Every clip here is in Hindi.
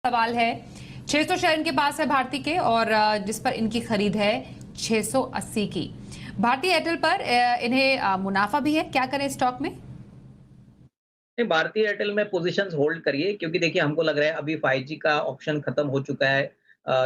सवाल है 600 शेयर इनके पास है भारती के और जिस पर इनकी खरीद है 680 की। भारती एयरटेल पर इन्हें मुनाफा भी है, क्या करें स्टॉक में? नहीं, भारतीय एयरटेल में पोजीशंस होल्ड करिए क्योंकि देखिए हमको लग रहा है अभी 5G का ऑप्शन खत्म हो चुका है।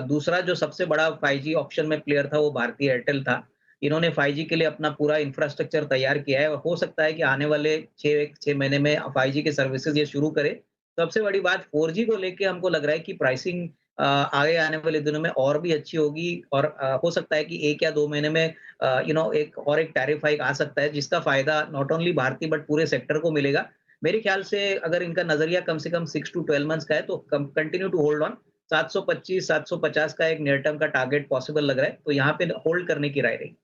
दूसरा जो सबसे बड़ा 5G ऑप्शन में प्लेयर था वो भारतीय एयरटेल था। इन्होंने 5G के लिए अपना पूरा इंफ्रास्ट्रक्चर तैयार किया है और हो सकता है कि आने वाले 6 महीने में 5G के सर्विसेज ये शुरू करे। सबसे बड़ी बात 4G को लेके हमको लग रहा है कि प्राइसिंग आगे आने वाले दिनों में और भी अच्छी होगी और हो सकता है कि 1 या 2 महीने में एक टैरिफ हाइक आ सकता है जिसका फायदा नॉट ओनली भारती बट पूरे सेक्टर को मिलेगा। मेरे ख्याल से अगर इनका नजरिया कम से कम 6 टू 12 मंथ्स का है तो कंटिन्यू टू होल्ड ऑन। 725 750 का एक नियर टर्म का टारगेट पॉसिबल लग रहा है, तो यहाँ पे होल्ड करने की राय रही।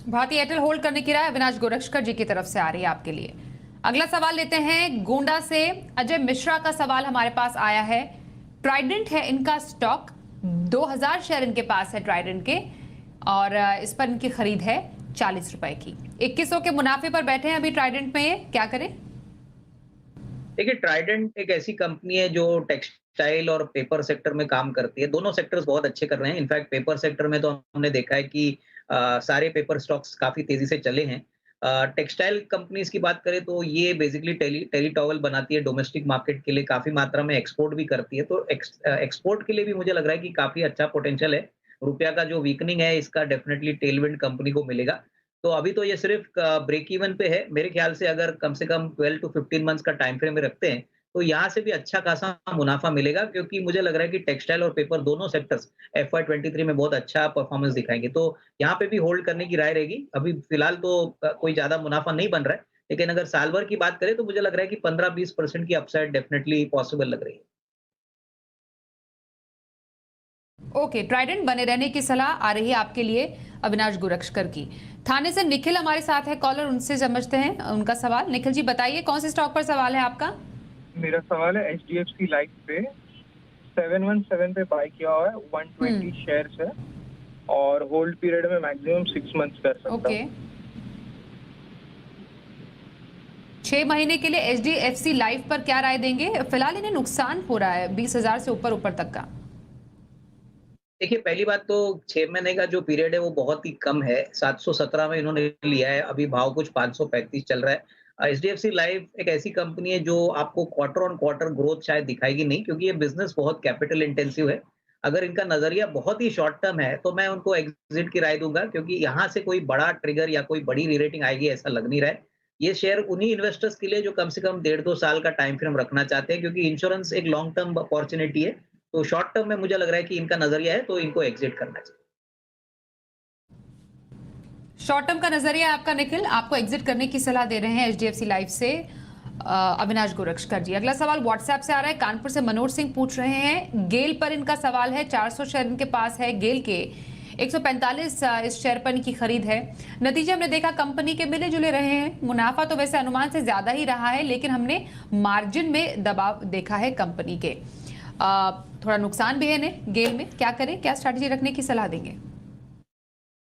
भारती एयरटेल होल्ड करने की राय अविनाश गोरक्षकर जी की तरफ से आ रही है आपके लिए। अगला सवाल लेते हैं गोंडा से। अजय मिश्रा का सवाल हमारे पास आया है। ट्राइडेंट है इनका स्टॉक, 2000 शेयर इनके पास है ट्राइडेंट के और इस पर इनकी खरीद है 40 रुपए की। 2100 के मुनाफे पर बैठे हैं अभी ट्राइडेंट में, ये क्या करें? देखिए, ट्राइडेंट एक ऐसी कंपनी है जो टेक्सटाइल और पेपर सेक्टर में काम करती है। दोनों सेक्टर्स बहुत अच्छे कर रहे हैं। इनफैक्ट पेपर सेक्टर में तो हमने देखा है कि सारे पेपर स्टॉक्स काफी तेजी से चले हैं। टेक्सटाइल कंपनीज की बात करें तो ये बेसिकली टेली टॉवल बनाती है, डोमेस्टिक मार्केट के लिए काफी मात्रा में एक्सपोर्ट भी करती है। तो एक्सपोर्ट के लिए भी मुझे लग रहा है कि काफी अच्छा पोटेंशियल है। रुपया का जो वीकनिंग है इसका डेफिनेटली टेलविंड कंपनी को मिलेगा। तो अभी तो ये सिर्फ ब्रेक इवन पे है। मेरे ख्याल से अगर कम से कम 12 टू 15 मंथ्स का टाइम फ्रेम में रखते हैं, तो यहाँ से भी अच्छा खासा मुनाफा मिलेगा क्योंकि मुझे लग रहा है कि टेक्सटाइल और पेपर दोनों सेक्टर्स FY 23 में बहुत अच्छा परफॉर्मेंस दिखाएंगे। तो यहाँ पे भी होल्ड करने की राय रहेगी। अभी फिलहाल तो कोई ज्यादा मुनाफा नहीं बन रहा है, लेकिन अगर साल भर की बात करें तो मुझे लग रहा है कि 15-20% की अपसाइड डेफिनेटली पॉसिबल लग रही है। ओके, ट्राइडेंट बने रहने की सलाह आ रही है आपके लिए अविनाश गोरक्षकर की। थाने से निखिल हमारे साथ है कॉलर, उनसे समझते हैं उनका सवाल। निखिल जी बताइए, कौन से स्टॉक पर सवाल है आपका? मेरा सवाल है HDFC लाइफ पे 717 पे बाय किया हुआ है, 120 शेयर्स है और होल्ड पीरियड में मैक्सिमम 6 मंथ्स कर सकता ओके, हूँ। 6 महीने के लिए HDFC लाइफ पर क्या राय देंगे? फिलहाल इन्हें नुकसान हो रहा है 20,000 से ऊपर ऊपर तक का। देखिए, पहली बात तो 6 महीने का जो पीरियड है वो बहुत ही कम है। 717 में इन्होंने लिया है, अभी भाव कुछ 535 चल रहा है। एचडीएफसी लाइफ एक ऐसी कंपनी है जो आपको क्वार्टर ऑन क्वार्टर ग्रोथ शायद दिखाएगी नहीं क्योंकि ये बिज़नेस बहुत कैपिटल इंटेंसिव है। अगर इनका नज़रिया बहुत ही शॉर्ट टर्म है, तो मैं उनको एग्ज़िट की राय दूँगा क्योंकि यहाँ से कोई बड़ा ट्रिगर या कोई बड़ी री-रेटिंग आएगी ऐसा लग नहीं रहा है। ये शेयर उन्हीं इन्वेस्टर्स के लिए जो कम से कम 1.5-2 साल का टाइम फ्रेम रखना चाहते हैं क्योंकि इंश्योरेंस एक लॉन्ग टर्म अपॉर्च्युनिटी है। तो शॉर्ट टर्म में मुझे लग रहा है कि इनका नजरिया है तो इनको एग्जिट करना चाहिए। शॉर्ट टर्म का नजरिया है आपका निखिल, आपको एग्जिट करने की सलाह दे रहे हैं HDFC लाइफ से अविनाश गोरक्षकर जी। अगला सवाल व्हाट्सएप से आ रहा है, कानपुर से मनोज सिंह पूछ रहे हैं। गेल पर इनका सवाल है, 400 शेयर इनके पास है गेल के, 145 इस शेयर पर इनकी खरीद है। नतीजे हमने देखा कंपनी के मिले जुले रहे हैं। मुनाफा तो वैसे अनुमान से ज्यादा ही रहा है, लेकिन हमने मार्जिन में दबाव देखा है कंपनी के। थोड़ा नुकसान भी है इन्हें गेल में, क्या करें, क्या स्ट्रैटेजी रखने की सलाह देंगे?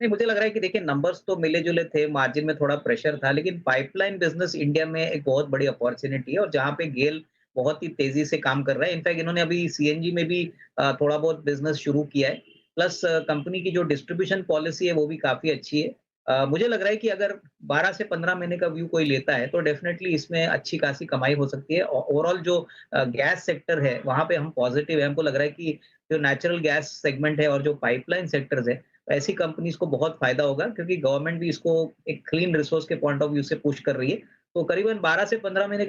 नहीं, मुझे लग रहा है कि देखिए नंबर्स तो मिले-जुले थे, मार्जिन में थोड़ा प्रेशर था, लेकिन पाइपलाइन बिज़नेस इंडिया में एक बहुत बड़ी अपॉर्च्युनिटी है और जहाँ पे गेल बहुत ही तेज़ी से काम कर रहा है। इनफैक्ट इन्होंने अभी सीएनजी में भी थोड़ा बहुत बिज़नेस शुरू किया है। प्लस कंपनी की जो डिस्ट्रीब्यूशन पॉलिसी है वो भी काफ़ी अच्छी है। मुझे लग रहा है कि अगर 12 से 15 महीने का व्यू कोई लेता है तो डेफिनिटली इसमें अच्छी खासी कमाई हो सकती है। ओवरऑल जो गैस सेक्टर है वहाँ पे हम पॉजिटिव है। हमको लग रहा है कि जो नेचुरल गैस सेगमेंट है और जो पाइपलाइन सेक्टर्स है, ऐसी कंपनीज को बहुत फायदा होगा क्योंकि गवर्नमेंट भी इसको एक क्लीन रिसोर्स के पॉइंट ऑफ व्यू से पुश कर रही है। तो करीबन 12 से 15 महीने का